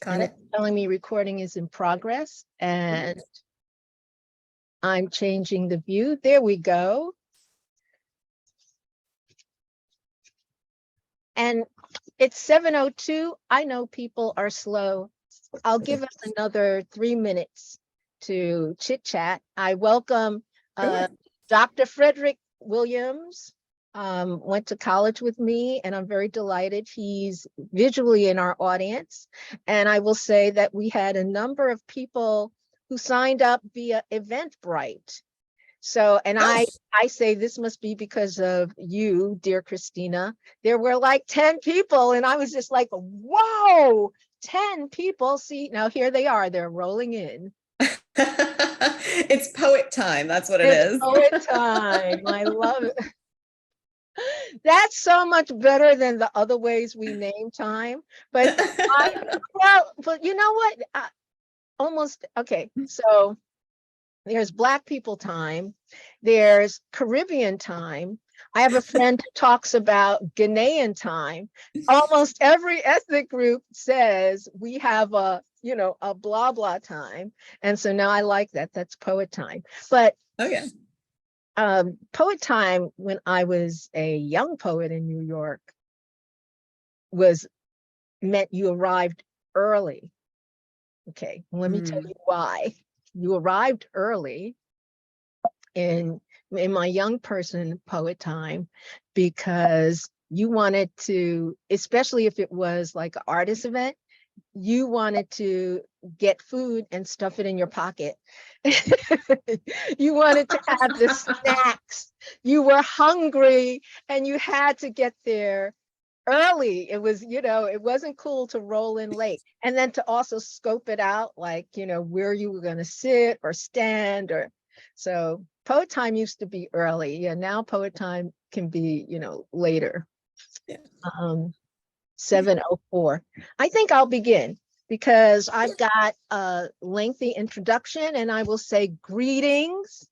And it's telling me recording is in progress, and I'm changing the view. There we go. And it's 7:02. I know people are slow. I'll give us another 3 minutes to chit chat. I welcome Dr. Frederick Williams. Went to college with me, and I'm very delighted he's visually in our audience. And I will say that we had a number of people who signed up via Eventbrite. So, and I say this must be because of you, dear Christina. There were like 10 people, and I was just like, whoa, 10 people. See, now here they are, they're rolling in. It's poet time, that's what it is. Poet time, I love it. That's so much better than the other ways we name time. But but you know what? Okay, so there's Black people time, there's Caribbean time. I have a friend who talks about Ghanaian time. Almost every ethnic group says we have a blah blah time. And so now I like that. That's poet time. But poet time when I was a young poet in New York meant you arrived early. Okay, let me tell you why. You arrived early in my young person poet time because you wanted to, especially if it was like an artist event, you wanted to get food and stuff it in your pocket. You wanted to have the snacks. You were hungry and you had to get there early. It was, it wasn't cool to roll in late. And then to also scope it out, like, where you were going to sit or stand so poet time used to be early. Yeah, now poet time can be, later. 7:04. I think I'll begin because I've got a lengthy introduction, and I will say greetings.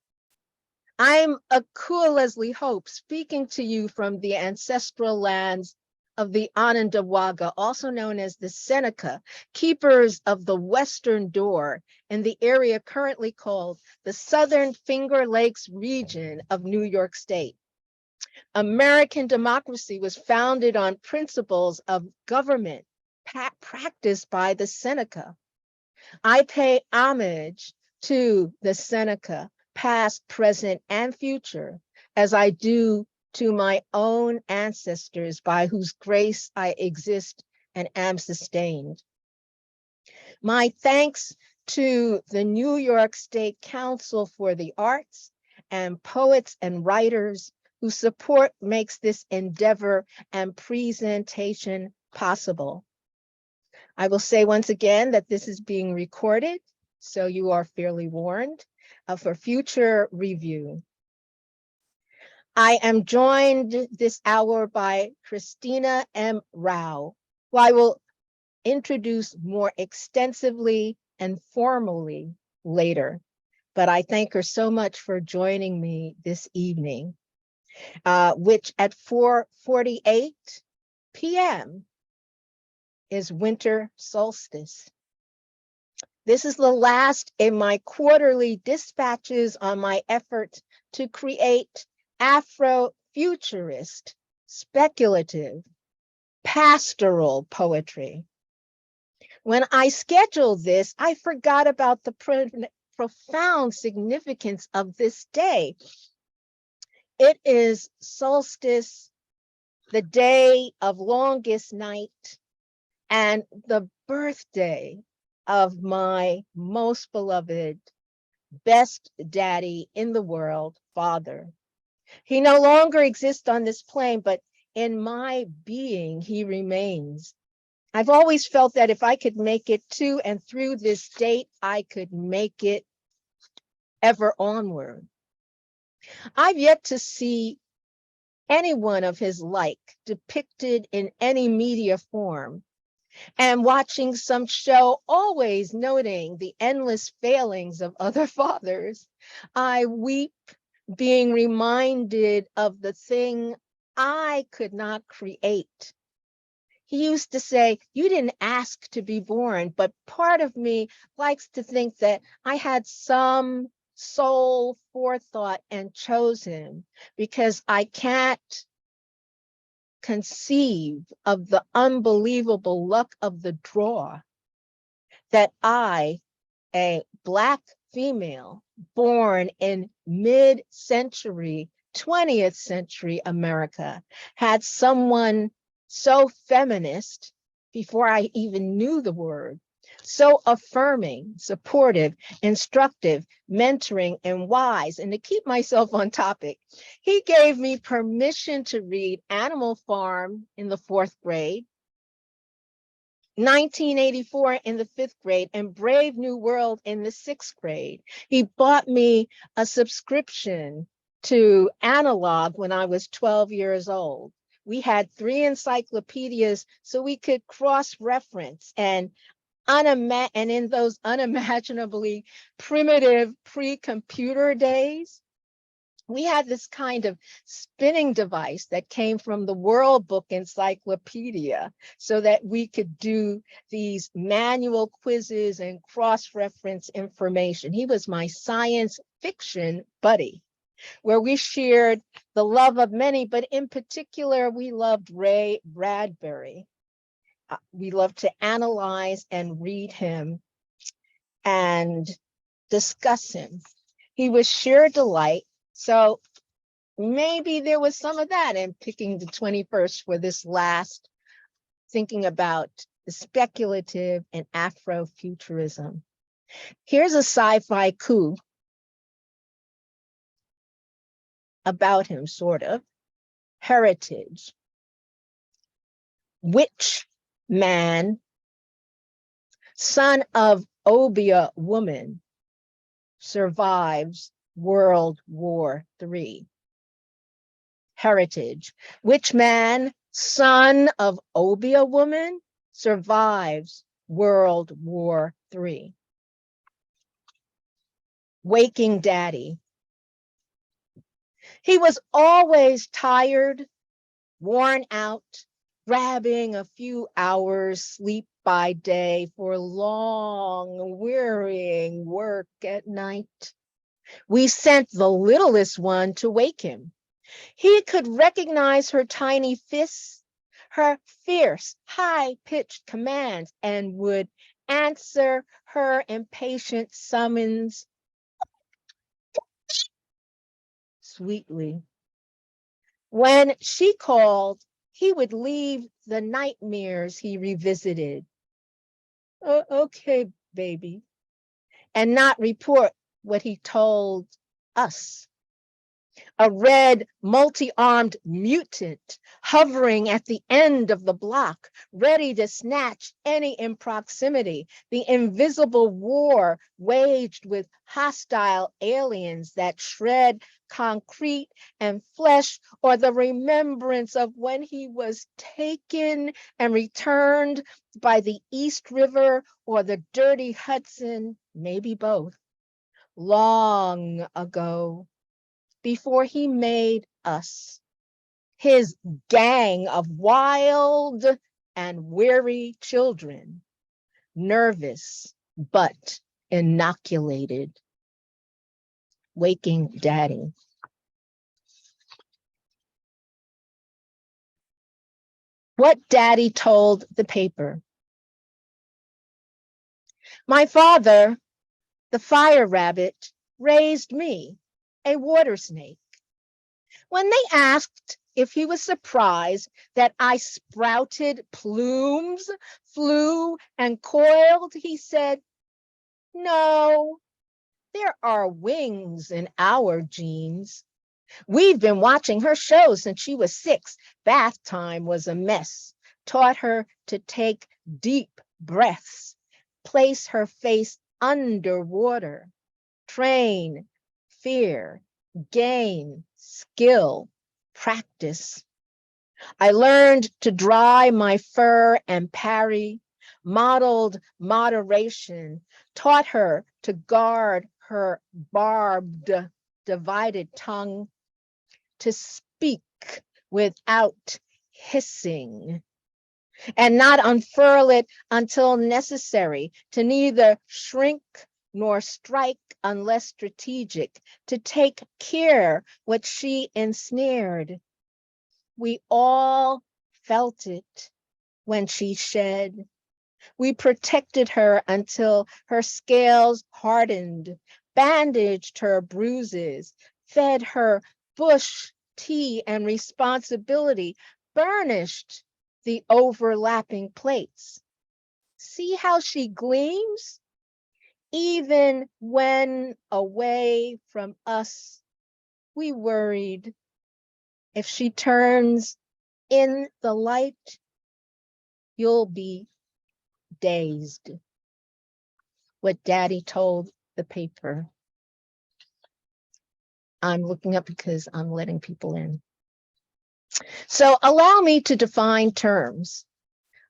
I'm Akua Lezli Hope, speaking to you from the ancestral lands of the Onondaga, also known as the Seneca, keepers of the Western Door in the area currently called the Southern Finger Lakes region of New York State. American democracy was founded on principles of government practiced by the Seneca. I pay homage to the Seneca, past, present, and future, as I do to my own ancestors by whose grace I exist and am sustained. My thanks to the New York State Council for the Arts and poets and writers whose support makes this endeavor and presentation possible. I will say once again that this is being recorded, so you are fairly warned for future review. I am joined this hour by Christina M. Rao, who I will introduce more extensively and formally later. But I thank her so much for joining me this evening, which at 4:48 p.m. is winter solstice. This is the last in my quarterly dispatches on my effort to create Afrofuturist Speculative Pastoral Poetry. When I scheduled this, I forgot about the profound significance of this day. It is solstice, the day of longest night, and the birthday of my most beloved, best daddy in the world, father. He no longer exists on this plane, but in my being, he remains. I've always felt that if I could make it to and through this date, I could make it ever onward. I've yet to see anyone of his like depicted in any media form. And watching some show, always noting the endless failings of other fathers, I weep being reminded of the thing I could not create. He used to say, you didn't ask to be born, but part of me likes to think that I had some soul forethought and chose him, because I can't conceive of the unbelievable luck of the draw that I, a Black female born in mid-century, 20th century America, had someone so feminist before I even knew the word, so affirming, supportive, instructive, mentoring, and wise. And to keep myself on topic, he gave me permission to read Animal Farm in the 4th grade, 1984 in the 5th grade, and Brave New World in the 6th grade. He bought me a subscription to Analog when I was 12 years old. We had 3 encyclopedias so we could cross-reference, and in those unimaginably primitive pre-computer days, we had this kind of spinning device that came from the World Book Encyclopedia so that we could do these manual quizzes and cross-reference information. He was my science fiction buddy, where we shared the love of many, but in particular, we loved Ray Bradbury. We loved to analyze and read him and discuss him. He was sheer delight. So maybe there was some of that in picking the 21st for this last, thinking about the speculative and Afrofuturism. Here's a scifaiku about him, sort of. Heritage. Witch man, son of Obeah woman, survives World War III. Heritage. Which man, son of Obeah woman, survives World War III. Waking daddy. He was always tired, worn out, grabbing a few hours sleep by day for long, wearying work at night. We sent the littlest one to wake him. He could recognize her tiny fists, her fierce, high-pitched commands, and would answer her impatient summons sweetly. When she called, he would leave the nightmares he revisited. Oh, okay, baby. And not report what he told us. A red, multi-armed mutant hovering at the end of the block, ready to snatch any in proximity. The invisible war waged with hostile aliens that shred concrete and flesh, or the remembrance of when he was taken and returned by the East River or the dirty Hudson, maybe both, long ago, before he made us, his gang of wild and weary children, nervous but inoculated. Waking daddy. What daddy told the paper. My father, the fire rabbit, raised me, a water snake. When they asked if he was surprised that I sprouted plumes, flew, and coiled, he said, no, there are wings in our genes. We've been watching her show since she was 6. Bath time was a mess. Taught her to take deep breaths, place her face underwater, train, fear, gain, skill, practice. I learned to dry my fur and parry, modeled moderation, taught her to guard her barbed, divided tongue, to speak without hissing, and not unfurl it until necessary, to neither shrink nor strike unless strategic, to take care what she ensnared. We all felt it when she shed. We protected her until her scales hardened, bandaged her bruises, fed her bush tea and responsibility, burnished the overlapping plates. See how she gleams? Even when away from us, we worried. If she turns in the light, you'll be dazed. What Daddy told the paper. I'm looking up because I'm letting people in. So allow me to define terms.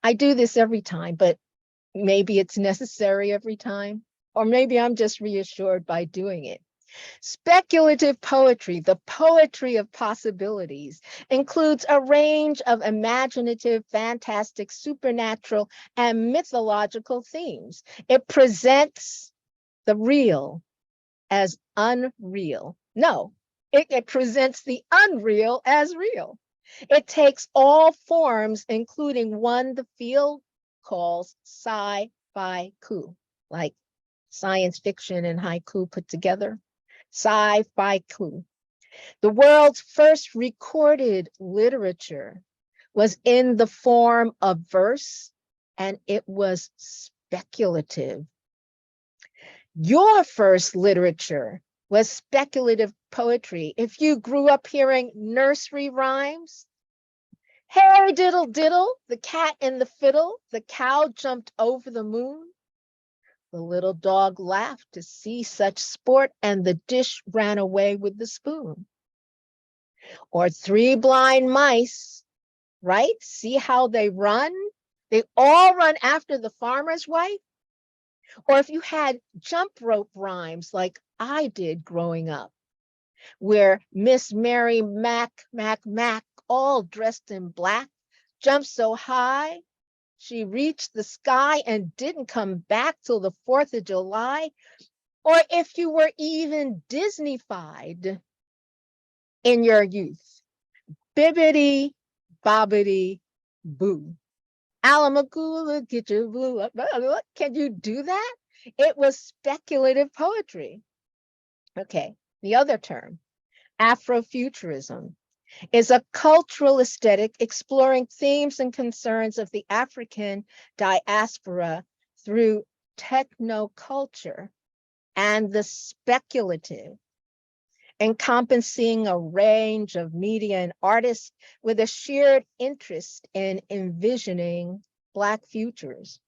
I do this every time, but maybe it's necessary every time, or maybe I'm just reassured by doing it. Speculative poetry, the poetry of possibilities, includes a range of imaginative, fantastic, supernatural, and mythological themes. It presents the real as unreal. No, it presents the unreal as real. It takes all forms, including one the field calls scifaiku, like science fiction and haiku put together. Scifaiku. The world's first recorded literature was in the form of verse, and it was speculative. Your first literature was speculative poetry. If you grew up hearing nursery rhymes, hey diddle diddle, the cat and the fiddle, the cow jumped over the moon, the little dog laughed to see such sport, and the dish ran away with the spoon. Or three blind mice, right? See how they run? They all run after the farmer's wife. Or if you had jump rope rhymes like I did growing up, where Miss Mary Mac, all dressed in black, jumped so high, she reached the sky and didn't come back till the 4th of July. Or if you were even Disney-fied in your youth, bibbidi bobbidi boo. Alamagula, get your blue up. Can you do that? It was speculative poetry. Okay, the other term, Afrofuturism, is a cultural aesthetic exploring themes and concerns of the African diaspora through technoculture and the speculative, encompassing a range of media and artists with a shared interest in envisioning Black futures.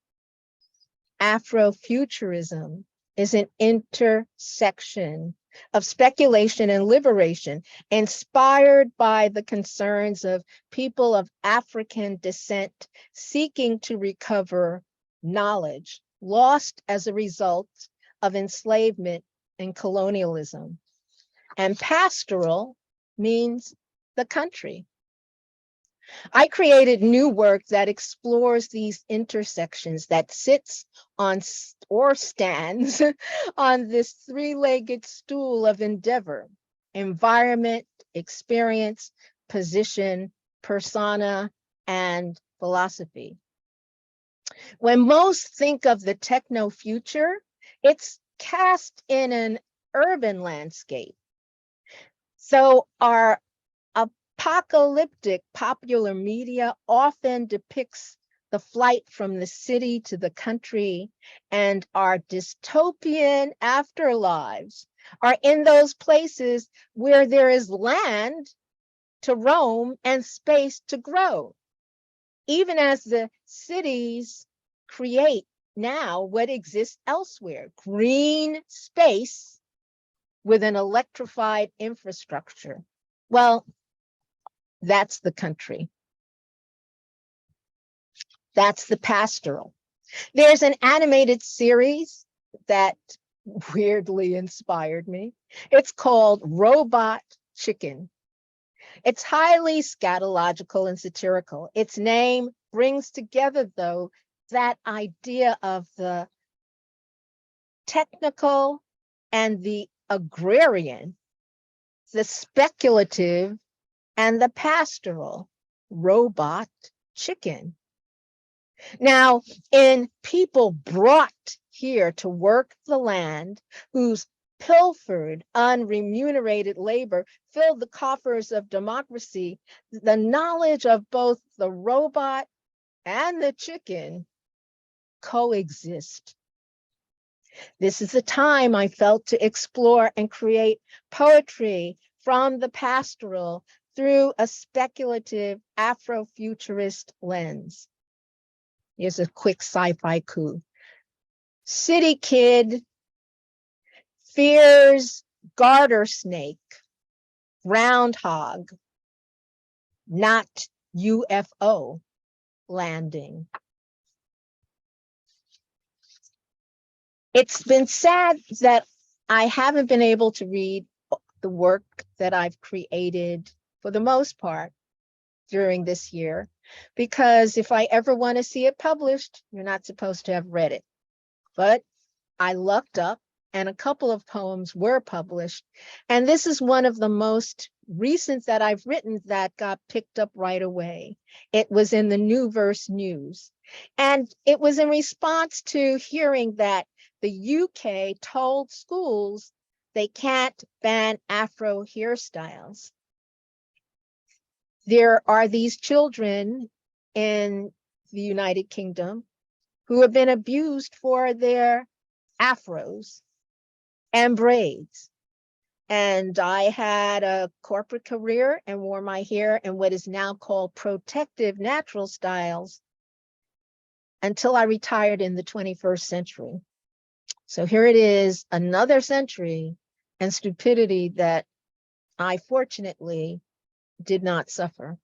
Afrofuturism is an intersection of speculation and liberation, inspired by the concerns of people of African descent seeking to recover knowledge lost as a result of enslavement and colonialism. And pastoral means the country. I created new work that explores these intersections, that sits on or stands on this three-legged stool of endeavor: environment, experience, position, persona, and philosophy. When most think of the techno future, it's cast in an urban landscape. So our apocalyptic popular media often depicts the flight from the city to the country, and our dystopian afterlives are in those places where there is land to roam and space to grow, even as the cities create now what exists elsewhere: green space with an electrified infrastructure. Well, that's the country. That's the pastoral. There's an animated series that weirdly inspired me. It's called Robot Chicken. It's highly scatological and satirical. Its name, brings together, though, that idea of the technical and the agrarian, the speculative and the pastoral, robot, chicken. Now, in people brought here to work the land, whose pilfered, unremunerated labor filled the coffers of democracy, the knowledge of both the robot and the chicken coexist. This is the time I felt to explore and create poetry from the pastoral through a speculative Afrofuturist lens. Here's a quick scifaiku. City kid fears garter snake, groundhog, not UFO landing. It's been sad that I haven't been able to read the work that I've created for the most part during this year, because if I ever want to see it published, you're not supposed to have read it. But I lucked up and a couple of poems were published. And this is one of the most recent that I've written that got picked up right away. It was in the New Verse News. And it was in response to hearing that the UK told schools they can't ban Afro hairstyles. There are these children in the United Kingdom who have been abused for their afros and braids. And I had a corporate career and wore my hair in what is now called protective natural styles until I retired in the 21st century. So here it is, another century and stupidity that I fortunately did not suffer.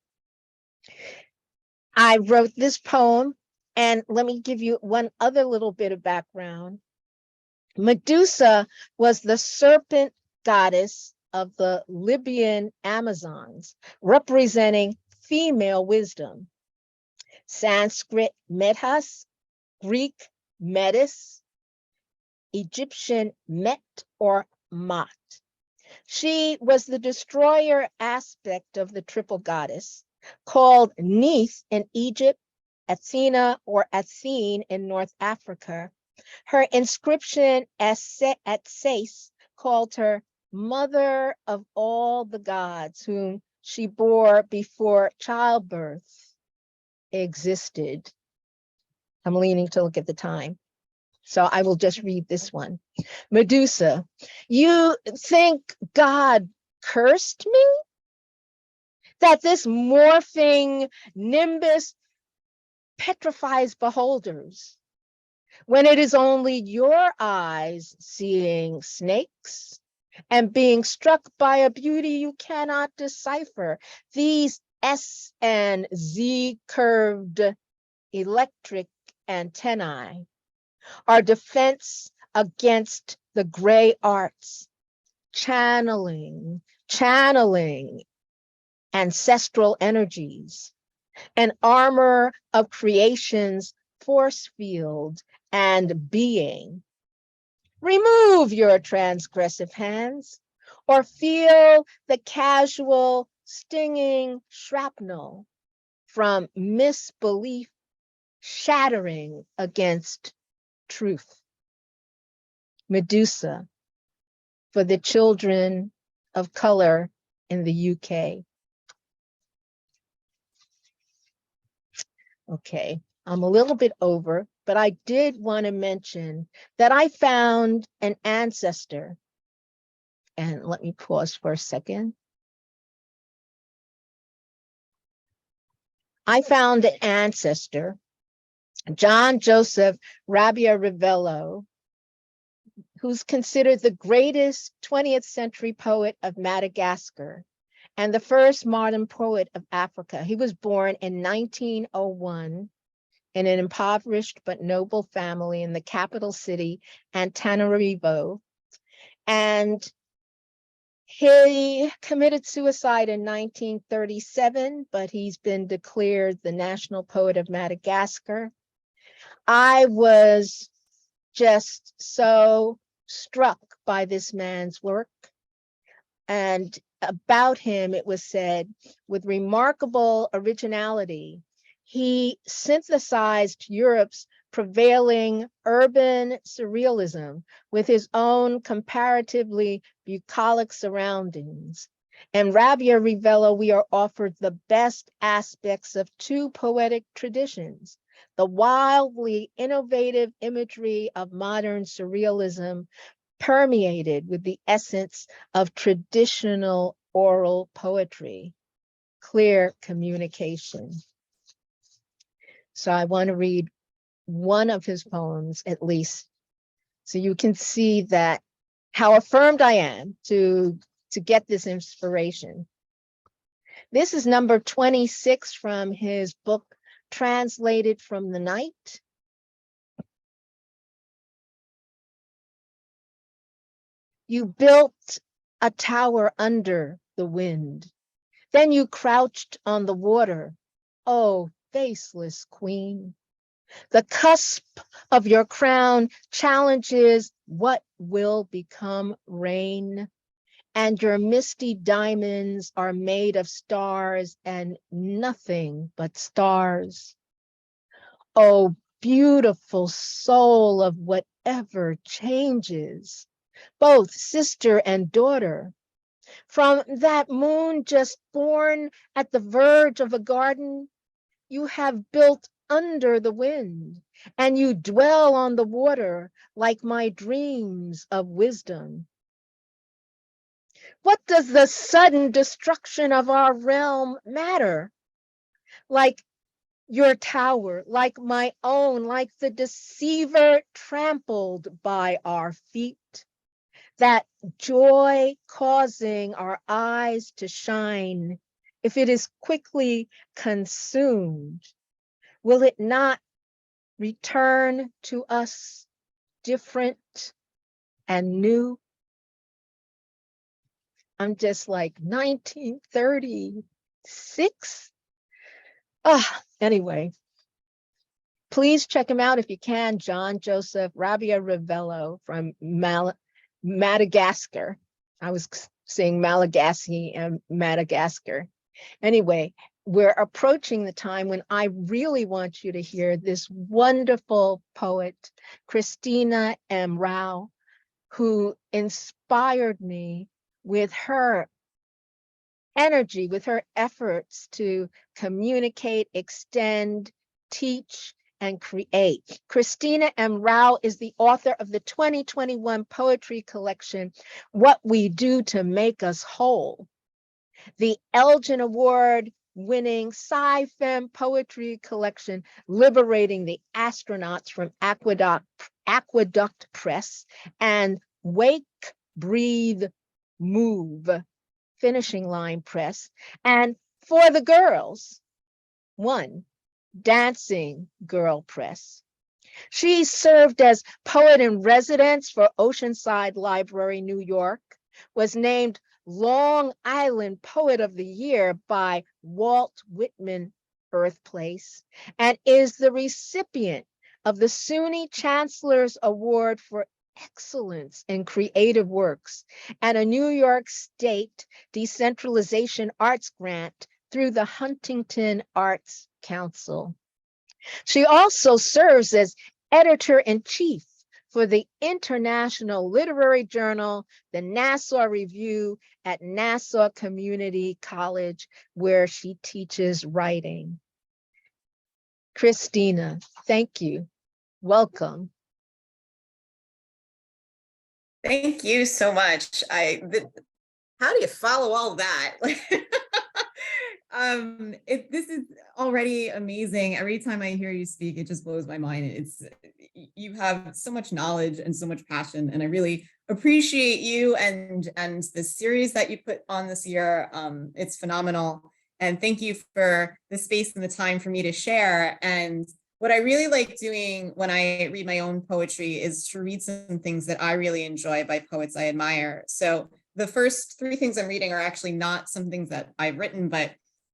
I wrote this poem, and let me give you one other little bit of background. Medusa was the serpent goddess of the Libyan Amazons, representing female wisdom. Sanskrit Metas, Greek Metis, Egyptian Met or Mat. She was the destroyer aspect of the triple goddess, called Neith in Egypt, Athena or Athene in North Africa. Her inscription at Sais called her mother of all the gods whom she bore before childbirth existed. I'm leaning to look at the time, so I will just read this one. Medusa, you think God cursed me? That this morphing nimbus petrifies beholders, when it is only your eyes seeing snakes and being struck by a beauty you cannot decipher. These S and Z curved electric antennae are defense against the gray arts, channeling ancestral energies, an armor of creation's force field and being. Remove your transgressive hands or feel the casual stinging shrapnel from misbelief shattering against truth. Medusa, for the children of color in the UK. Okay, I'm a little bit over, but I did want to mention that I found an ancestor. And let me pause for a second. I found an ancestor, John Joseph Rabia Rivello, who's considered the greatest 20th century poet of Madagascar and the first modern poet of Africa. He was born in 1901 in an impoverished but noble family in the capital city, Antananarivo. And He committed suicide in 1937, but he's been declared the national poet of Madagascar. I was just so struck by this man's work. And about him, it was said, with remarkable originality, he synthesized Europe's prevailing urban surrealism with his own comparatively bucolic surroundings. In Rabia Rivello, we are offered the best aspects of two poetic traditions: the wildly innovative imagery of modern surrealism permeated with the essence of traditional oral poetry, clear communication. So I want to read one of his poems at least, so you can see that how affirmed I am to get this inspiration. This is number 26 from his book, Translated from the Night. You built a tower under the wind. Then you crouched on the water, oh, faceless queen. The cusp of your crown challenges what will become rain, and your misty diamonds are made of stars and nothing but stars. Oh, beautiful soul of whatever changes, both sister and daughter. From that moon just born at the verge of a garden, you have built under the wind, and you dwell on the water like my dreams of wisdom. What does the sudden destruction of our realm matter? Like your tower, like my own, like the deceiver trampled by our feet. That joy causing our eyes to shine, if it is quickly consumed, will it not return to us different and new? I'm just like 1936. Anyway, please check him out if you can. John Joseph Rabia Rivello from Madagascar. I was saying Malagasy and Madagascar. Anyway, we're approaching the time when I really want you to hear this wonderful poet, Christina M. Rao, who inspired me with her energy, with her efforts to communicate, extend, teach, and create. Christina M. Rao is the author of the 2021 poetry collection, What We Do to Make Us Whole, the Elgin Award winning sci-fem poetry collection, Liberating the Astronauts from Aqueduct Press, and Wake, Breathe, Move, Finishing Line Press, and For the Girls, one, Dancing Girl Press. She served as poet in residence for Oceanside Library, New York, was named Long Island Poet of the Year by Walt Whitman Birthplace, and is the recipient of the SUNY Chancellor's Award for Excellence in Creative Works and a New York State Decentralization Arts Grant through the Huntington Arts Council. She also serves as editor-in-chief for the international literary journal, the Nassau Review at Nassau Community College, where she teaches writing. Christina, thank you. Welcome. Thank you so much. How do you follow all that? This is already amazing. Every time I hear you speak, it just blows my mind. You have so much knowledge and so much passion, and I really appreciate you and the series that you put on this year. It's phenomenal, and thank you for the space and the time for me to share. And what I really like doing when I read my own poetry is to read some things that I really enjoy by poets I admire. So the first three things I'm reading are actually not some things that I've written, but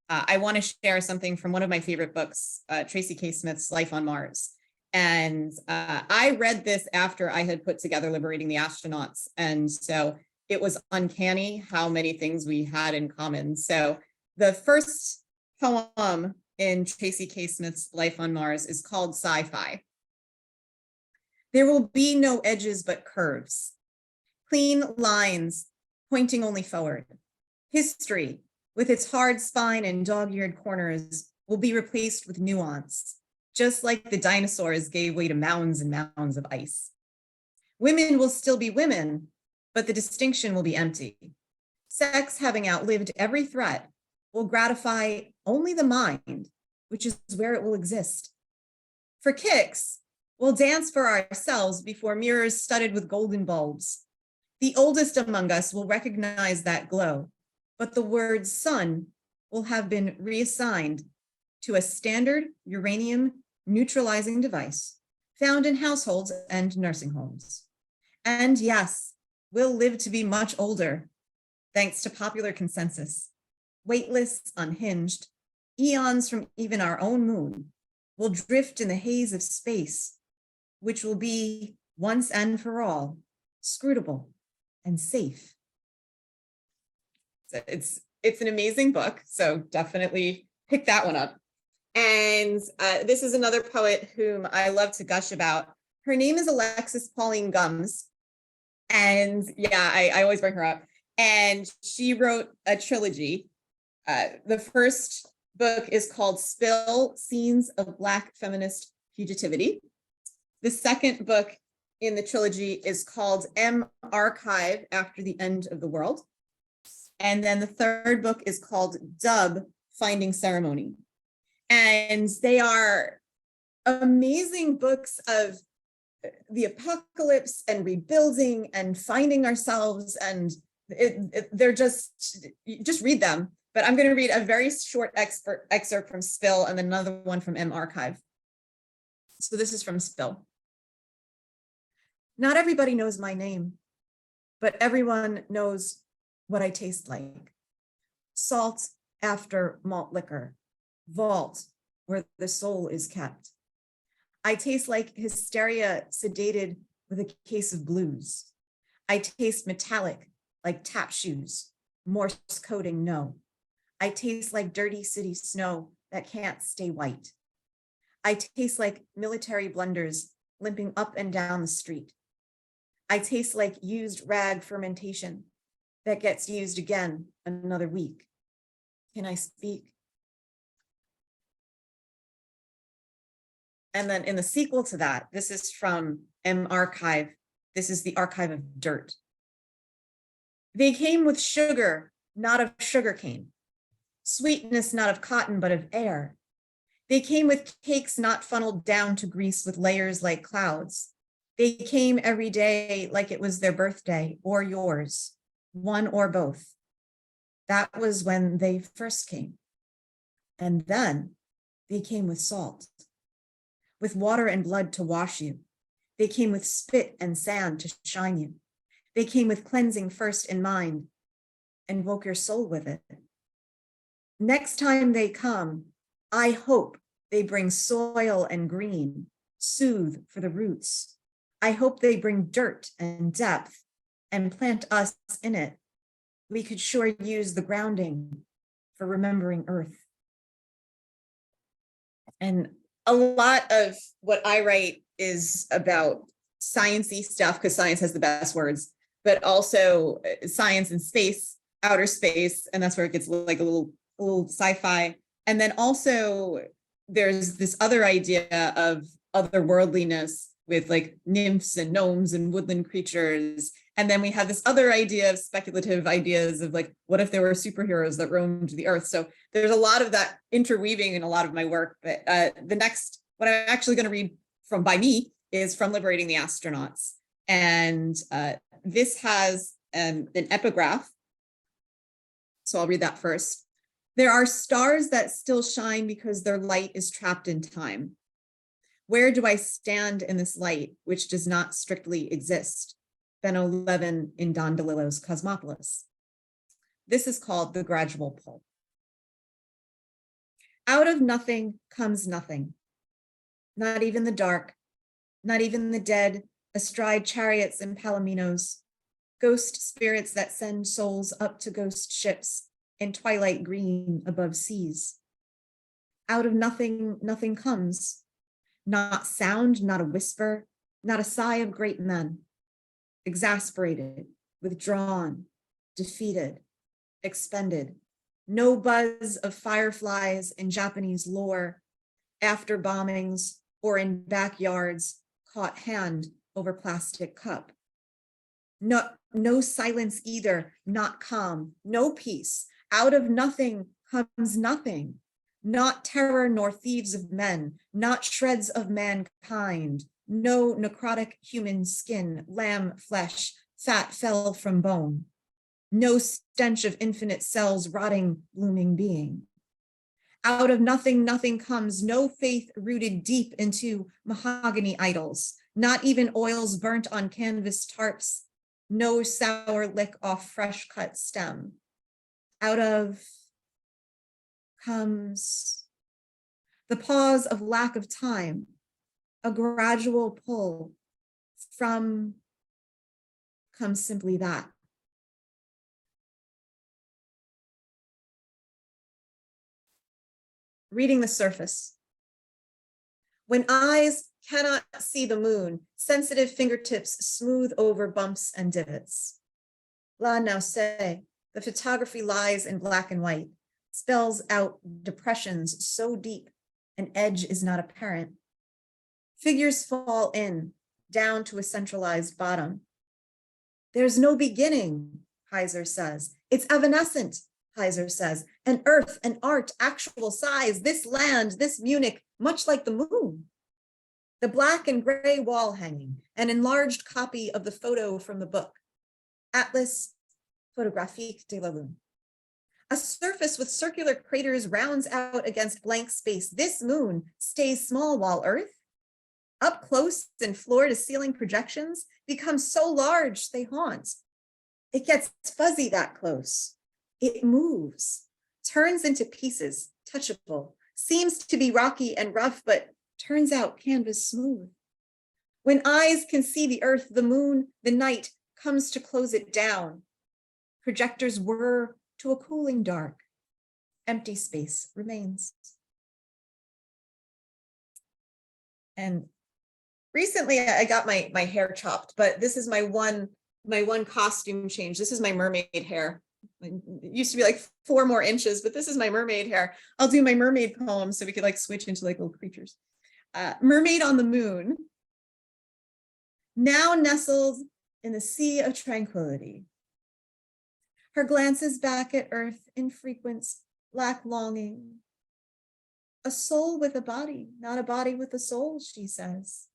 I want to share something from one of my favorite books, Tracy K. Smith's Life on Mars. And I read this after I had put together Liberating the Astronauts. And so it was uncanny how many things we had in common. So the first poem in Tracy K. Smith's Life on Mars is called Sci-Fi. There will be no edges but curves, clean lines pointing only forward. History, with its hard spine and dog-eared corners, will be replaced with nuance, just like the dinosaurs gave way to mounds and mounds of ice. Women will still be women, but the distinction will be empty. Sex, having outlived every threat, will gratify only the mind, which is where it will exist. For kicks, we'll dance for ourselves before mirrors studded with golden bulbs. The oldest among us will recognize that glow, but the word sun will have been reassigned to a standard uranium neutralizing device found in households and nursing homes. And yes, we'll live to be much older, thanks to popular consensus. Weightless, unhinged, eons from even our own moon will drift in the haze of space, which will be once and for all scrutable and safe. So it's an amazing book, so definitely pick that one up. And this is another poet whom I love to gush about. Her name is Alexis Pauline Gumbs. And yeah, I always bring her up. And she wrote a trilogy. The first book is called Spill, Scenes of Black Feminist Fugitivity. The second book in the trilogy is called Archive, After the End of the World. And then the third book is called Dub, Finding Ceremony. And they are amazing books of the apocalypse and rebuilding and finding ourselves. And they're just read them. But I'm going to read a very short excerpt from Spill and then another one from Archive. So this is from Spill. Not everybody knows my name, but everyone knows what I taste like. Salt after malt liquor, vault where the soul is kept. I taste like hysteria sedated with a case of blues. I taste metallic like tap shoes, Morse coding no. I taste like dirty city snow that can't stay white. I taste like military blunders limping up and down the street. I taste like used rag fermentation that gets used again another week. Can I speak? And then in the sequel to that, this is from Archive. This is the Archive of Dirt. They came with sugar, not of sugarcane. Sweetness not of cotton, but of air. They came with cakes not funneled down to grease with layers like clouds. They came every day like it was their birthday or yours, one or both. That was when they first came. And then they came with salt, with water and blood to wash you. They came with spit and sand to shine you. They came with cleansing first in mind and woke your soul with it. Next time they come, I hope they bring soil and green, soothe for the roots. I hope they bring dirt and depth and plant us in it. We could sure use the grounding for remembering Earth. And a lot of what I write is about sciencey stuff because science has the best words, but also science and space, outer space, and that's where it gets like a little sci-fi. And then also there's this other idea of otherworldliness with like nymphs and gnomes and woodland creatures. And then we have this other idea of speculative ideas of like, what if there were superheroes that roamed the earth? So there's a lot of that interweaving in a lot of my work. But the next, what I'm actually going to read from by me is from Liberating the Astronauts. And this has an epigraph. So I'll read that first. There are stars that still shine because their light is trapped in time. Where do I stand in this light, which does not strictly exist? than 11 in Don DeLillo's Cosmopolis. This is called the gradual pull. Out of nothing comes nothing, not even the dark, not even the dead, astride chariots and palominos, ghost spirits that send souls up to ghost ships in twilight green above seas. Out of nothing, nothing comes, not sound, not a whisper, not a sigh of great men, exasperated, withdrawn, defeated, expended, no buzz of fireflies in Japanese lore, after bombings or in backyards, caught hand over plastic cup. No silence either, not calm, no peace. Out of nothing comes nothing, not terror nor thieves of men, not shreds of mankind, no necrotic human skin, lamb flesh, fat fell from bone, no stench of infinite cells rotting, blooming being. Out of nothing, nothing comes, no faith rooted deep into mahogany idols, not even oils burnt on canvas tarps, no sour lick off fresh cut stem. Out of comes the pause of lack of time, a gradual pull. From comes simply that. Reading the surface. When eyes cannot see the moon, sensitive fingertips smooth over bumps and divots. La now say, the photography lies in black and white, spells out depressions so deep an edge is not apparent. Figures fall in, down to a centralized bottom. There's no beginning, Heiser says. It's evanescent, Heiser says. An earth, an art, actual size, this land, this Munich, much like the moon. The black and gray wall hanging, an enlarged copy of the photo from the book, Atlas Photographique de la Lune. A surface with circular craters rounds out against blank space. This moon stays small while Earth, up close and floor to ceiling projections, become so large they haunt. It gets fuzzy that close. It moves, turns into pieces, touchable, seems to be rocky and rough, but turns out canvas smooth. When eyes can see the earth, the moon, the night comes to close it down. Projectors whir to a cooling dark. Empty space remains. And recently I got my hair chopped, but this is my one costume change. This is my mermaid hair. It used to be like 4 more inches, but this is my mermaid hair. I'll do my mermaid poem so we could like switch into like little creatures. Mermaid on the moon, now nestled in the sea of tranquility. Her glances back at earth in frequent black longing. A soul with a body, not a body with a soul, she says.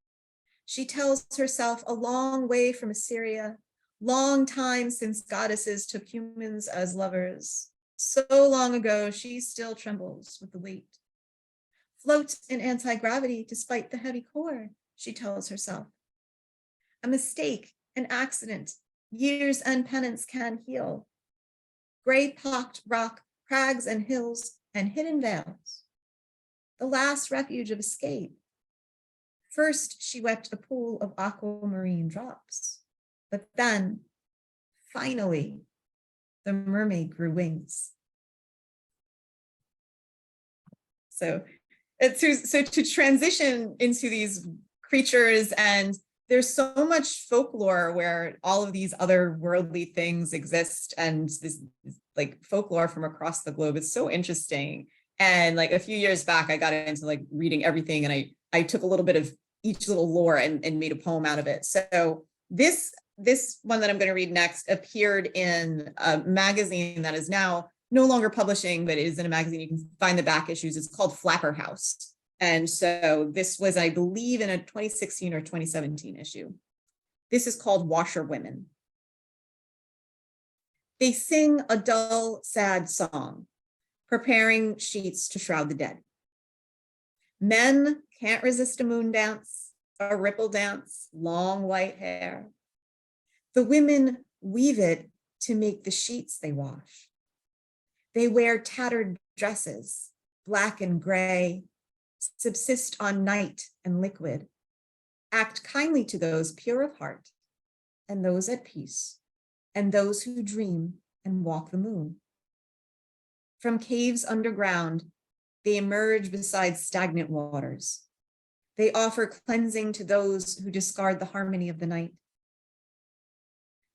She tells herself a long way from Assyria, long time since goddesses took humans as lovers. So long ago, she still trembles with the weight. Float in anti-gravity despite the heavy core, she tells herself. A mistake, an accident, years and penance can heal. Gray pocked rock, crags and hills, and hidden vales. The last refuge of escape. First, she wept a pool of aquamarine drops, but then, finally, the mermaid grew wings. So to transition into these creatures, and there's so much folklore where all of these otherworldly things exist, and this like folklore from across the globe. It's so interesting. And like a few years back, I got into like reading everything, and I took a little bit of each little lore and made a poem out of it. So this one that I'm going to read next appeared in a magazine that is now no longer publishing, but it is in a magazine. You can find the back issues. It's called Flapper House. And so this was, I believe, in a 2016 or 2017 issue. This is called Washerwomen. They sing a dull, sad song, preparing sheets to shroud the dead. Men can't resist a moon dance, a ripple dance, long white hair. The women weave it to make the sheets they wash. They wear tattered dresses, black and gray, subsist on night and liquid, act kindly to those pure of heart, and those at peace, and those who dream and walk the moon. From caves underground, they emerge beside stagnant waters. They offer cleansing to those who discard the harmony of the night.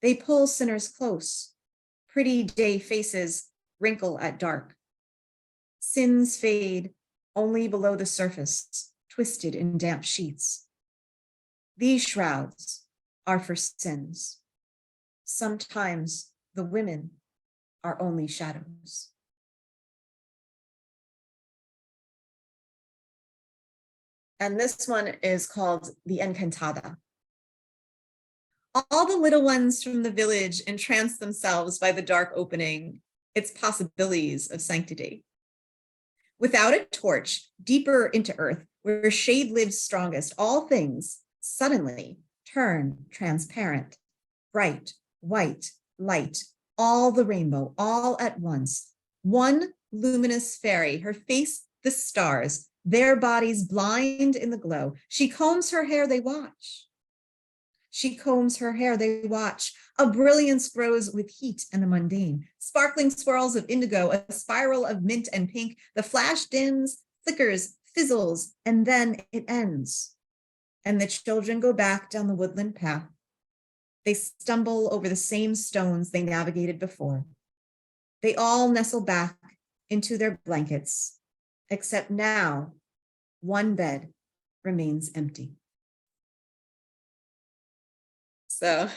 They pull sinners close. Pretty day faces wrinkle at dark. Sins fade only below the surface, twisted in damp sheets. These shrouds are for sins. Sometimes the women are only shadows. And this one is called The Encantada. All the little ones from the village entrance themselves by the dark opening, its possibilities of sanctity. Without a torch, deeper into earth, where shade lives strongest, all things suddenly turn transparent, bright, white, light, all the rainbow, all at once. One luminous fairy, her face the stars, their bodies blind in the glow. She combs her hair, they watch. She combs her hair, they watch. A brilliance grows with heat and the mundane. Sparkling swirls of indigo, a spiral of mint and pink. The flash dims, flickers, fizzles, and then it ends. And the children go back down the woodland path. They stumble over the same stones they navigated before. They all nestle back into their blankets, except now one bed remains empty. So,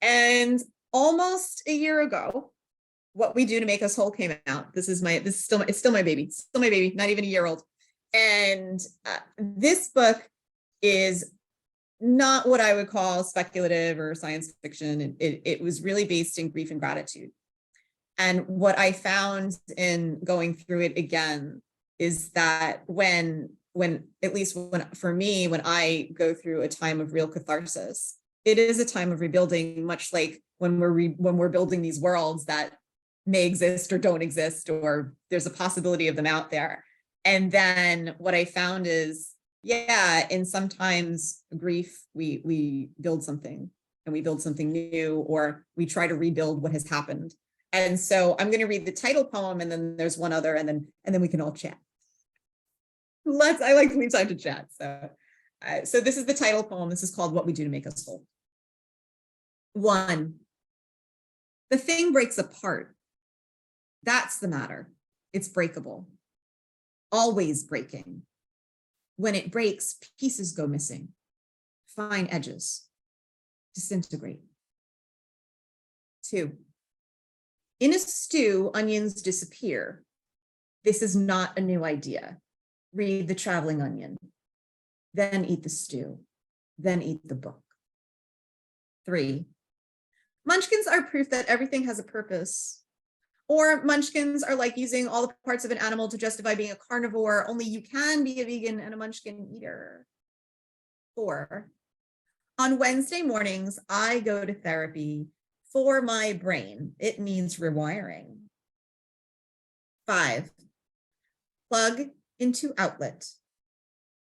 and almost a year ago, What We Do to Make Us Whole came out. It's still my baby, not even a year old. And this book is not what I would call speculative or science fiction. It was really based in grief and gratitude. And what I found in going through it again is that when for me, when I go through a time of real catharsis, it is a time of rebuilding, much like when we're building these worlds that may exist or don't exist, or there's a possibility of them out there. And then what I found is, yeah, in sometimes grief, we build something, and we build something new, or we try to rebuild what has happened. And so I'm going to read the title poem, and then there's one other, and then we can all chat. I like to leave time to chat. So this is the title poem. This is called What We Do to Make Us Whole. 1. The thing breaks apart. That's the matter. It's breakable. Always breaking. When it breaks, pieces go missing. Fine edges. Disintegrate. 2. In a stew, onions disappear. This is not a new idea. Read The Traveling Onion. Then eat the stew. Then eat the book. 3. Munchkins are proof that everything has a purpose. Or munchkins are like using all the parts of an animal to justify being a carnivore, only you can be a vegan and a munchkin eater. 4. On Wednesday mornings, I go to therapy for my brain. It needs rewiring. 5. Plug into outlet.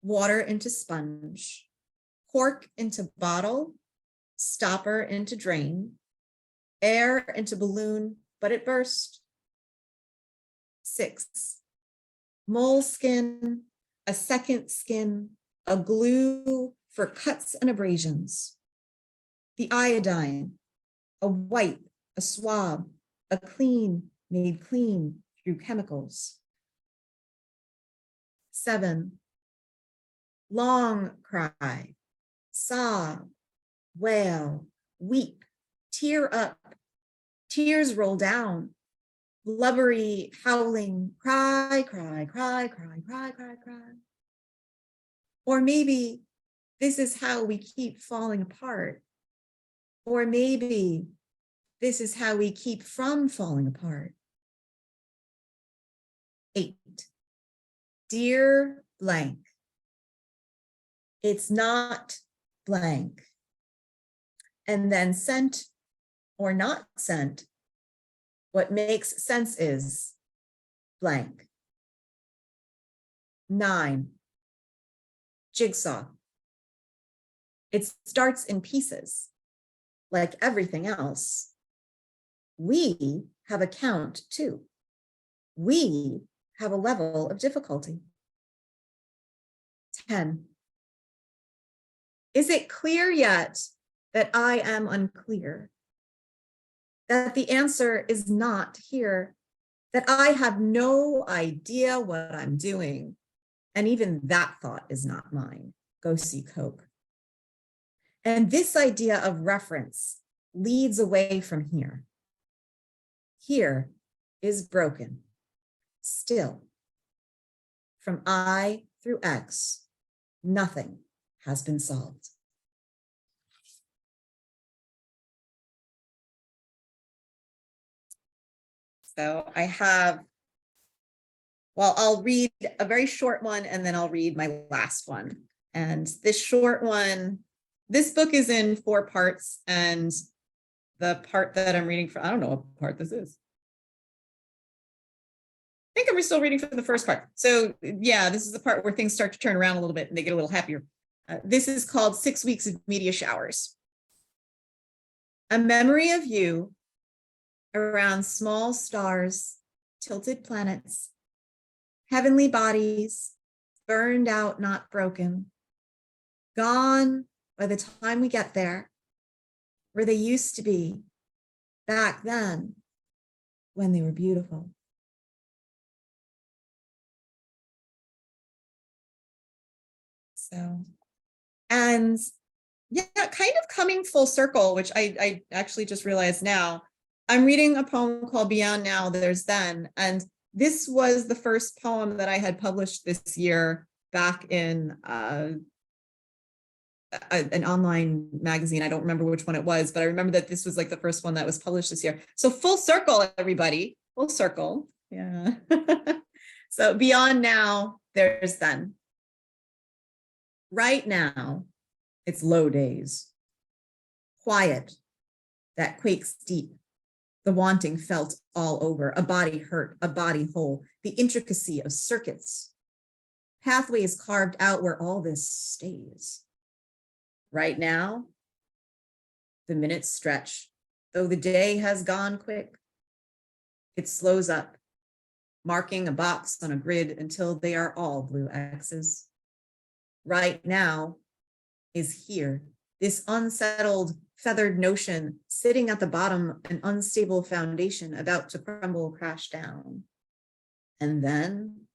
Water into sponge. Cork into bottle. Stopper into drain. Air into balloon, but it burst. 6. Moleskin, a second skin, a glue for cuts and abrasions. The iodine, a wipe, a swab, a clean made clean through chemicals. 7. Long cry, sob, wail, weep, tear up, tears roll down, blubbery, howling, cry, cry, cry, cry, cry, cry, cry. Or maybe this is how we keep falling apart. Or maybe this is how we keep from falling apart. 8. Dear blank. It's not blank. and then sent or not sent, what makes sense is blank. 9, jigsaw. It starts in pieces. Like everything else, we have a count too. We have a level of difficulty. 10. Is it clear yet that I am unclear? That the answer is not here, that I have no idea what I'm doing, and even that thought is not mine. Go see Coke. And this idea of reference leads away from here. Here is broken, still. From I through X, nothing has been solved. So I have, well, I'll read a very short one and then I'll read my last one. And this short one, this book is in 4 parts, and the part that I'm reading from, I don't know what part this is. I think I'm still reading from the first part. So yeah, this is the part where things start to turn around a little bit and they get a little happier. This is called 6 Weeks of Media Showers. A memory of you around small stars, tilted planets, heavenly bodies, burned out, not broken, gone by the time we get there, where they used to be back then when they were beautiful. So, and yeah, kind of coming full circle, which I actually just realized now, I'm reading a poem called Beyond Now, There's Then, and this was the first poem that I had published this year back in an online magazine. I don't remember which one it was, but I remember that this was like the first one that was published this year. So full circle, everybody, full circle. Yeah. So beyond now, there's then. Right now, it's low days. Quiet that quakes deep. The wanting felt all over, a body hurt, a body whole, the intricacy of circuits. Pathways carved out where all this stays. Right now, the minutes stretch, though the day has gone quick. It slows up, marking a box on a grid until they are all blue X's. Right now is here, this unsettled, feathered notion sitting at the bottom, an unstable foundation about to crumble, crash down. And then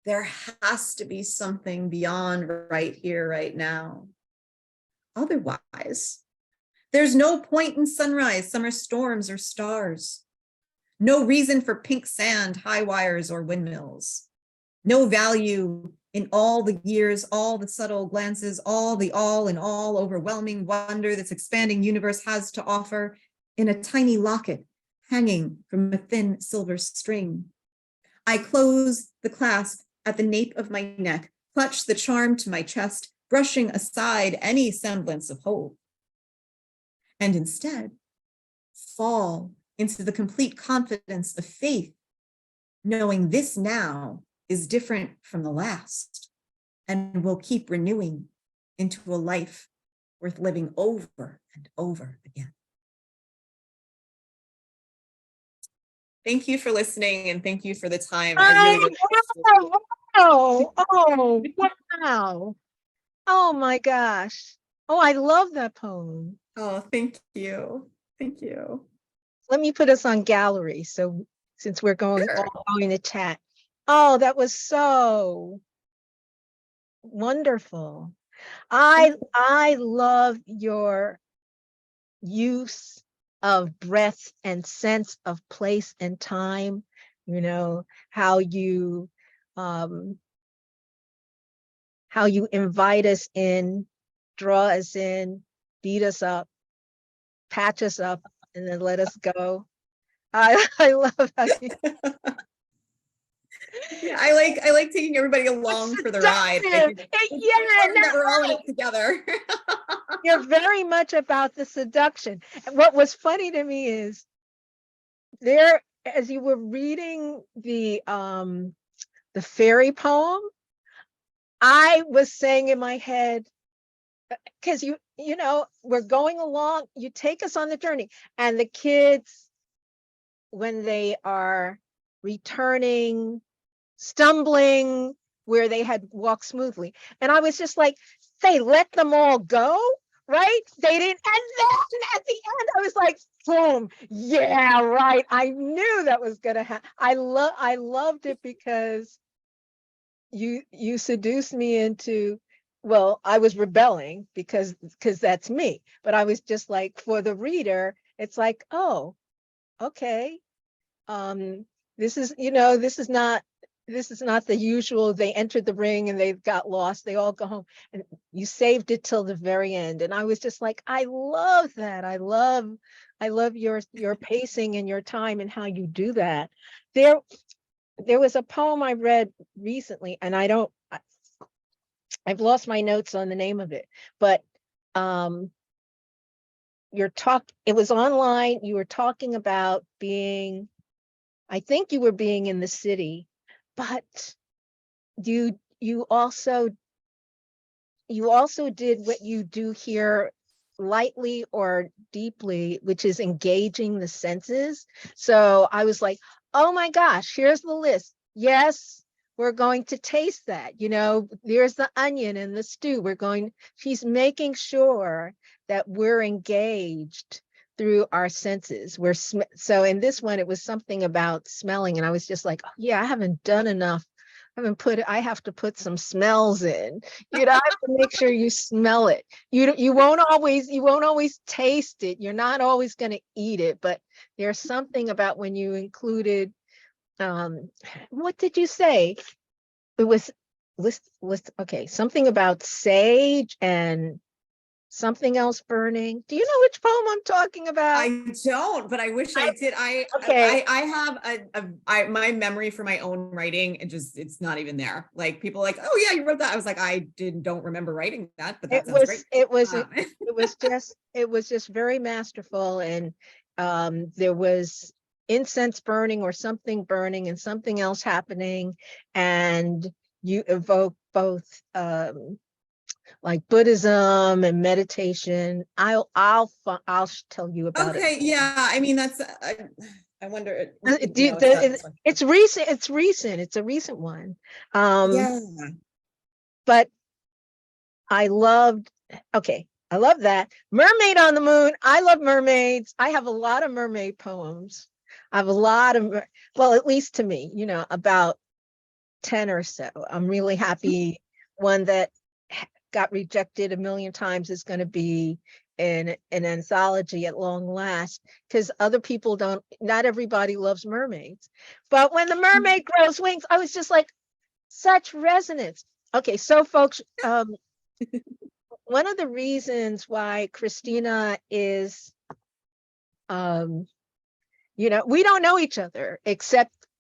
there has to be something beyond right here, right now. Otherwise, there's no point in sunrise, summer storms, or stars. No reason for pink sand, high wires, or windmills. No value in all the years, all the subtle glances, all the all in all overwhelming wonder this expanding universe has to offer in a tiny locket hanging from a thin silver string. I close the clasp at the nape of my neck, clutch the charm to my chest, brushing aside any semblance of hope. And instead, fall into the complete confidence of faith, knowing this now is different from the last and will keep renewing into a life worth living over and over again. Thank you for listening, and thank you for the time. Wow. Oh my gosh. Oh, I love that poem. Oh, thank you. Thank you. Let me put us on gallery. So since we're going to chat. Oh, that was so wonderful. I love your use of breath and sense of place and time, you know, how you invite us in, draw us in, beat us up, patch us up, and then let us go. I love how you yeah, I like taking everybody along for the ride. Yeah, that we're all in it together. You're very much about the seduction. And what was funny to me is there, as you were reading the fairy poem, I was saying in my head, because you know, we're going along, you take us on the journey, and the kids, when they are returning, stumbling where they had walked smoothly. And I was just like, they let them all go, right? They didn't. And then at the end, I was like, boom, yeah, right. I knew that was gonna happen. I loved it because you seduced me into, well, I was rebelling because that's me. But I was just like, for the reader, it's like, oh, okay. This is, you know, this is not the usual, they entered the ring and they got lost, they all go home, and you saved it till the very end. And I was just like, I love that. I love your pacing and your time and how you do that. There was a poem I read recently, and I've lost my notes on the name of it, but it was online, you were talking about being, I think you were being in the city, but you also did what you do here lightly or deeply, which is engaging the senses. So I was like, oh my gosh, here's the list. Yes, we're going to taste that. You know, there's the onion and the stew. She's making sure that we're engaged through our senses. So in this one, it was something about smelling, and I was just like, oh, yeah, I haven't done enough. I have to put some smells in. You know, I have to make sure you smell it. You won't always taste it. You're not always going to eat it, but there's something about when you included, what did you say? It was okay, something about sage and something else burning. Do you know which poem I'm talking about? I don't, but I wish I did. Okay. I have my memory for my own writing, it's not even there. Like, people are like, oh yeah, you wrote that. I was like, don't remember writing that, but that sounds great. It was just very masterful. And there was incense burning or something burning and something else happening, and you evoke both like Buddhism and meditation. I'll tell you about it. Okay, yeah. I mean, that's I wonder. It's recent. It's a recent one. Yeah. But I love that. Mermaid on the Moon. I love mermaids. I have a lot of mermaid poems. I have a lot of, well, at least to me, you know, about 10 or so. I'm really happy. One that got rejected a million times is going to be in an anthology at long last, because other people not everybody loves mermaids. But when the mermaid grows wings, I was just like, such resonance. Okay, so folks, one of the reasons why Christina is, you know, we don't know each other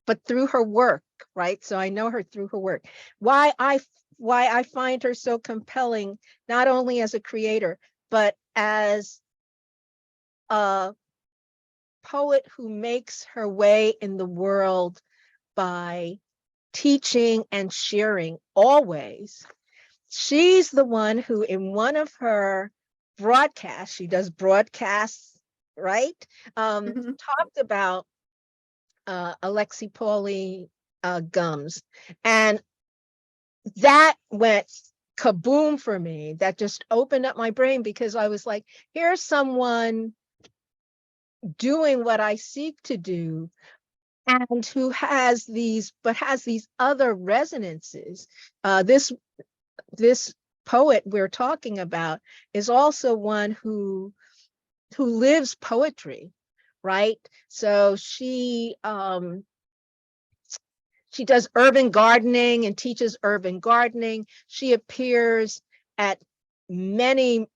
but through her work, right? So I know her through her work. Why I find her so compelling, not only as a creator, but as a poet who makes her way in the world by teaching and sharing always. She's the one who, in one of her broadcasts, she does broadcasts, right? Talked about Alexi Pauli gums. And that went kaboom for me. That just opened up my brain, because I was like, here's someone doing what I seek to do, and who has these other resonances. This poet we're talking about is also one who lives poetry, right? So she does urban gardening and teaches urban gardening. She appears at many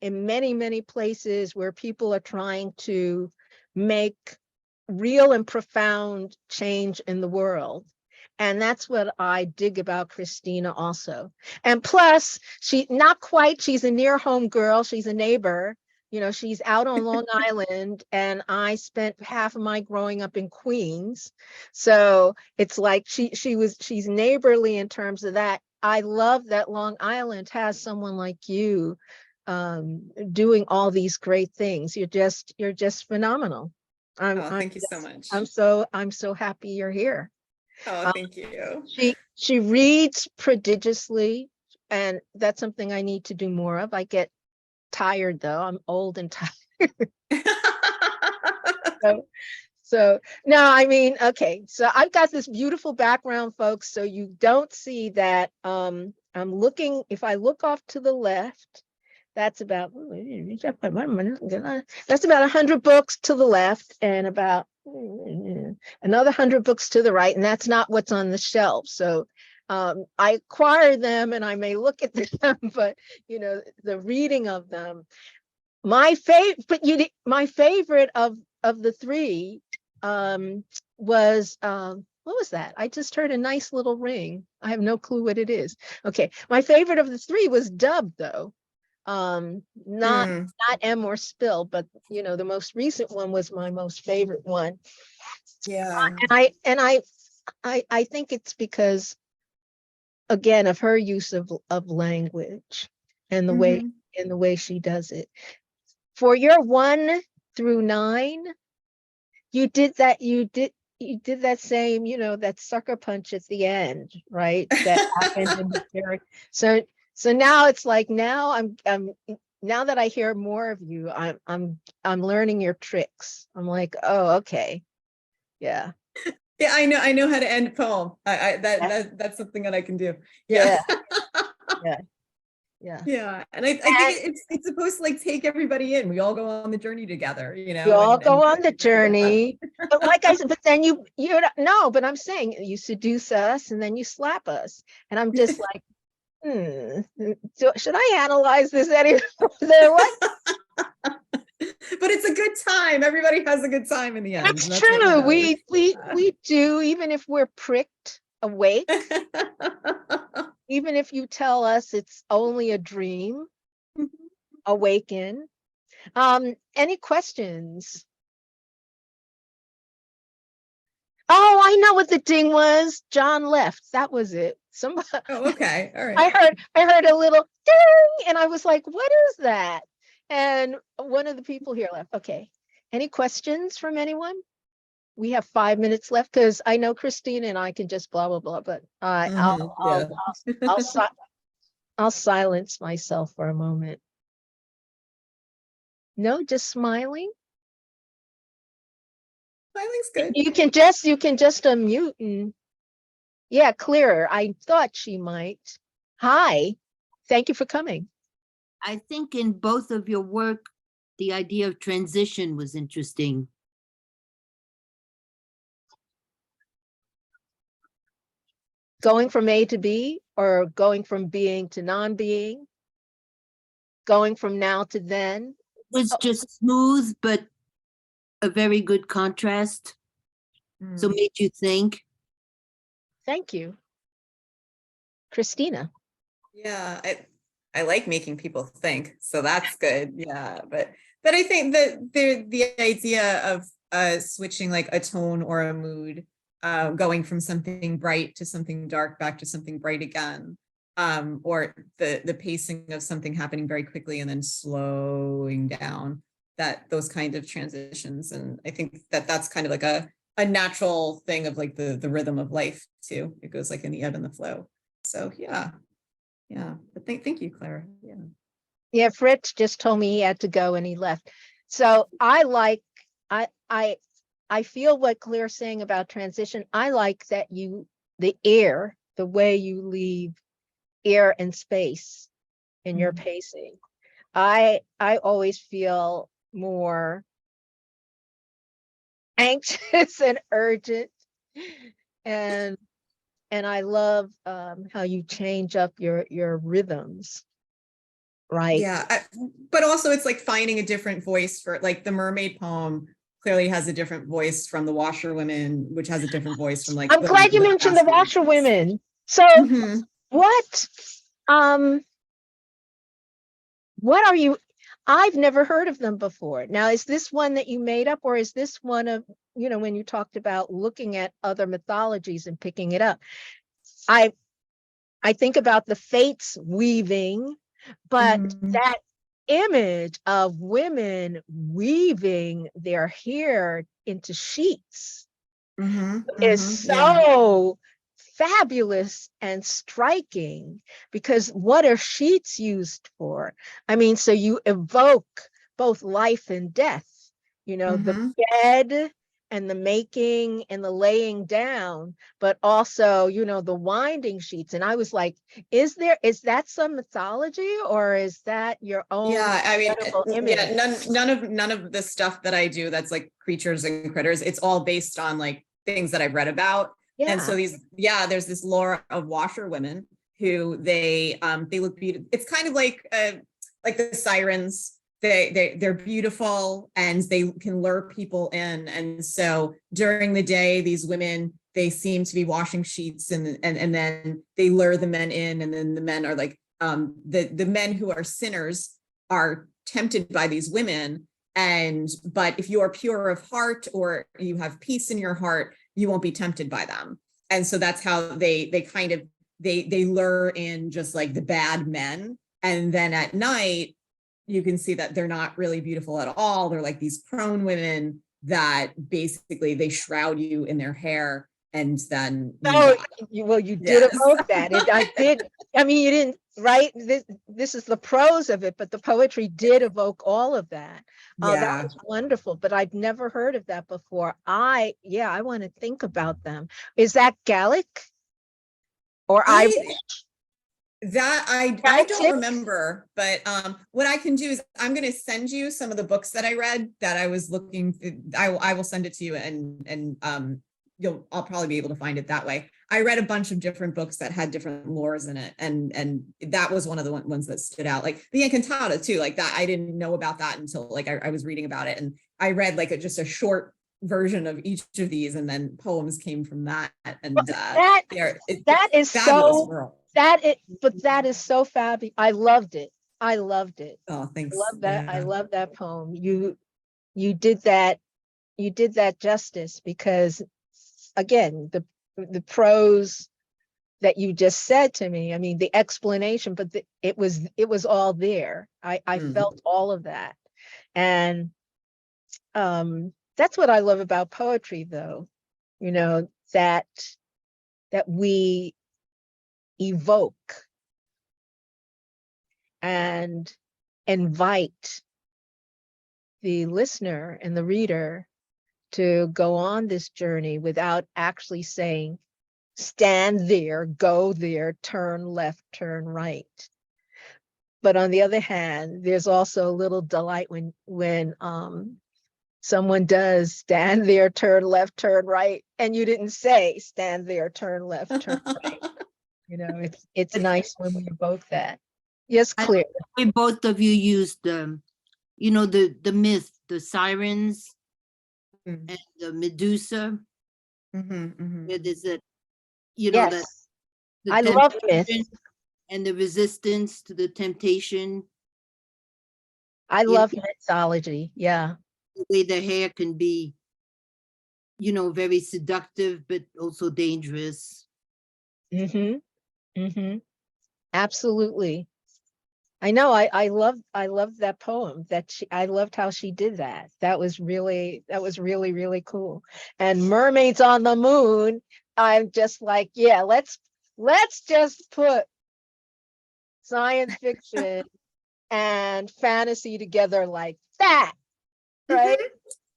places where people are trying to make real and profound change in the world. And that's what I dig about Christina also. And plus, she's a near home girl. She's a neighbor. You know, she's out on Long Island, and I spent half of my growing up in Queens. So it's like she's neighborly in terms of that. I love that Long Island has someone like you doing all these great things. You're just phenomenal. Thank you so much. I'm so happy you're here. Thank you. She reads prodigiously, and that's something I need to do more of. I get tired though. I'm old and tired. So no, I mean, okay. So I've got this beautiful background, folks. So you don't see that. I'm looking. If I look off to the left, that's about 100 books to the left, and about another 100 books to the right, and that's not what's on the shelf. So I acquire them and I may look at them, but you know, the reading of them. My favorite of the three was what was that? I just heard a nice little ring. I have no clue what it is. Okay, my favorite of the three was Dub, though. Not M or Spill, but you know, the most recent one was my most favorite one. Yeah. And I think it's because, again, of her use of language and the way she does it. For your 1 through 9, you did that same, you know, that sucker punch at the end, right? That happened in the character. So now it's like, now now that I hear more of you, I'm learning your tricks. I'm like, oh, okay. Yeah. Yeah, I know how to end a poem. That's something that I can do. Yeah. Yeah. And I think it's supposed to like take everybody in. We all go on the journey together, you know. You all go on the journey. But like I said, but then you no, but I'm saying you seduce us and then you slap us. And I'm just like, so should I analyze this anymore? What? But it's a good time. Everybody has a good time in the end. That's true. We do, even if we're pricked awake. Even if you tell us it's only a dream, awaken. Any questions? Oh, I know what the ding was. John left. That was it. Somebody. Oh, okay. All right. I heard a little ding, and I was like, "What is that?" And one of the people here left. Okay. Any questions from anyone? We have 5 minutes left because I know Christina and I can just blah blah blah. But I'll silence myself for a moment. No, just smiling. Smiling's good. You can just unmute and yeah, clearer. I thought she might. Hi, thank you for coming. I think in both of your work, the idea of transition was interesting. Going from A to B, or going from being to non-being, going from now to then. It was just smooth, but a very good contrast. So made you think. Thank you. Christina. Yeah, I like making people think, so that's good. Yeah, but I think that the idea of switching like a tone or a mood, going from something bright to something dark, back to something bright again, or the pacing of something happening very quickly and then slowing down, that those kind of transitions. And I think that that's kind of like a natural thing of like the rhythm of life too. It goes like in the ebb and the flow. So yeah. But thank you, Clara. Yeah, Fritz just told me he had to go and he left. So I feel what Claire's saying about transition. I like that the way you leave air and space in your pacing. I always feel more anxious and urgent, and I love how you change up your rhythms, right? Yeah, but also it's like finding a different voice for like the mermaid poem. clearly has a different voice from the washerwomen, which has a different voice from like I'm glad you mentioned the craftswomen. washerwomen. So Mhm. what are you, I've never heard of them before. Now, is this one that you made up, or is this one of, when you talked about looking at other mythologies and picking it up? I think about the fates weaving, but Mhm. that image of women weaving their hair into sheets Mhm. is Mhm. Yeah. so fabulous and striking, because what are sheets used for? I mean, so you evoke both life and death, the Mhm. bed and the making and the laying down, but also, the winding sheets. And I was like, is that some mythology, or is that your own Yeah, I mean, incredible yeah, image? none of the stuff that I do that's like creatures and critters, it's all based on like things that I've read about. And so Yeah. there's this lore of washerwomen who they look beautiful. It's kind of like the sirens. They're beautiful and they can lure people in. And so during the day, these women, they seem to be washing sheets and then they lure the men in, and then the men are like the men who are sinners are tempted by these women. But if you are pure of heart or you have peace in your heart, you won't be tempted by them. And so that's how they kind of they lure in just like the bad men. And then at night, you can see that they're not really beautiful at all. They're like these prone women that basically they shroud you in their hair, and then you die. You did Yes. evoke that. I did. I mean, you didn't, right? This is the prose of it, but the poetry did evoke all of that. That Yeah. was wonderful, but I've never heard of that before. I want to think about them. Is that Gallic or Irish? I don't remember, but what I can do is I'm going to send you some of the books that I read that I was looking through. I will send it to you, and I'll probably be able to find it that way. I read a bunch of different books that had different lores in it, and that was one of the ones that stood out. Like the Encantada too, like that. I didn't know about that until like I was reading about it, and I read like just a short version of each of these, and then poems came from that. And that is fabulous so world. that is so fabulous. I loved it. Oh, thanks. I love that. I Yeah. love that poem. You did that. You did that justice, because again, the prose that you just said to me, I mean, the explanation, but it was all there. I felt all of that. And that's what I love about poetry, though, that we evoke and invite the listener and the reader to go on this journey without actually saying, stand there, go there, turn left, turn right. But on the other hand, there's also a little delight when someone does stand there, turn left, turn right, and you didn't say stand there, turn left, turn right. It's nice when we evoke that. Yes, Claire. Both of you used the myth, the sirens and the Medusa. It is that Yes, the I love temptation myths. and the resistance to the temptation. I love mythology. Yeah. The way the hair can be, very seductive, but also dangerous. Mm-hmm. Mm-hmm. Absolutely. I know. I love that poem. I loved how she did that. That was really, really cool. And Mermaids on the Moon, I'm just like, yeah, let's just put science fiction and fantasy together like that, right?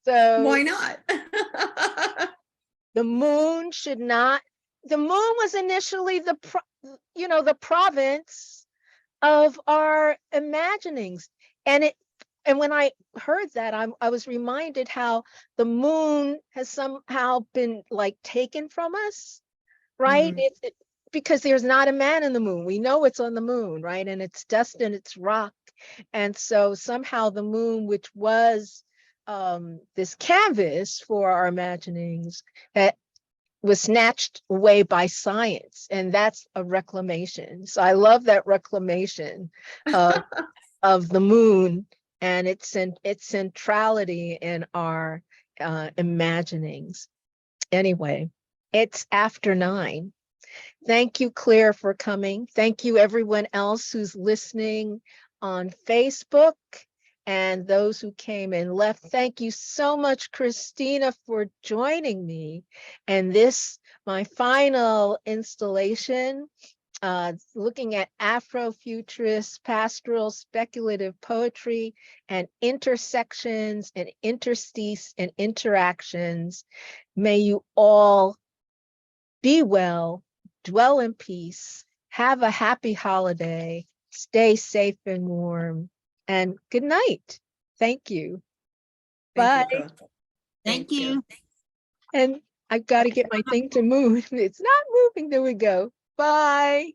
So Why not? the moon was initially the province of our imaginings. And when I heard that, I was reminded how the moon has somehow been like taken from us, right? Because there's not a man in the moon. We know it's on the moon, right? And it's dust and it's rock. And so somehow the moon, which was this canvas for our imaginings that was snatched away by science, and that's a reclamation. So I love that reclamation of the moon and its centrality in our imaginings. Anyway, it's after 9. Thank you, Claire, for coming. Thank you, everyone else who's listening on Facebook and those who came and left. Thank you so much, Christina, for joining me. And this, my final installation, looking at Afrofuturist Pastoral Speculative Poetry and intersections and interstices and interactions. May you all be well, dwell in peace, have a happy holiday, stay safe and warm, and good night. Thank you. Bye. Thank you. Thank you. And I've got to get my thing to move. It's not moving. There we go. Bye.